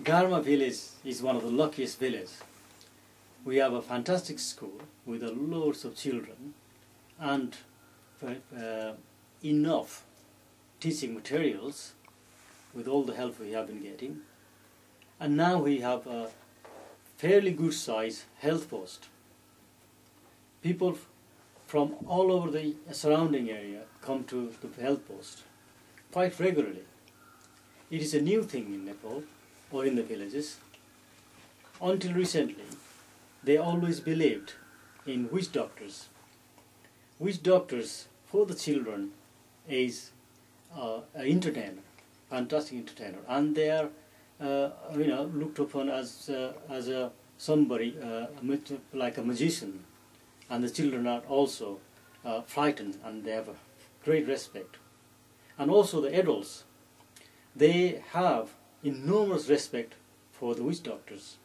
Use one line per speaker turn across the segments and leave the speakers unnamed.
Garma village is one of the luckiest villages. We have a fantastic school with loads of children and enough teaching materials with all the help we have been getting. And now we have a fairly good size health post. People from all over the surrounding area come to the health post quite regularly. It is a new thing in Nepal or in the villages. Until recently, they always believed in witch doctors. Witch doctors for the children is an entertainer, fantastic entertainer, and they are looked upon as somebody like a magician, and the children are also frightened and they have a great respect. And also the adults, they have enormous respect for the witch doctors.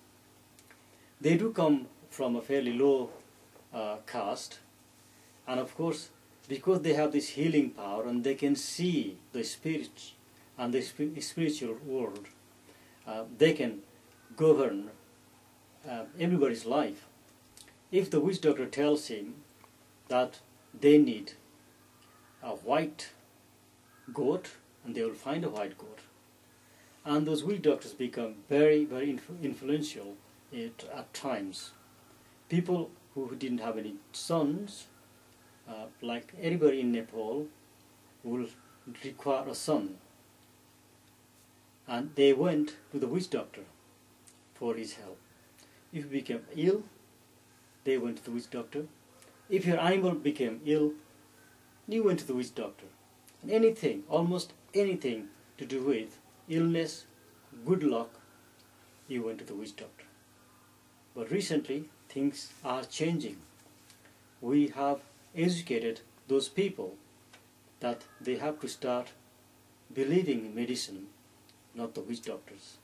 They do come from a fairly low caste, and of course because they have this healing power and they can see the spirit and the spiritual world, they can govern everybody's life. If the witch doctor tells him that they need a white goat, and they will find a white goat, and those witch doctors become very, very influential at times. People who didn't have any sons, like anybody in Nepal, will require a son, and they went to the witch doctor for his help. If you became ill, they went to the witch doctor. If your animal became ill, you went to the witch doctor. And anything, almost anything to do with illness, good luck, you went to the witch doctor. But recently, things are changing. We have educated those people that they have to start believing in medicine, not the witch doctors.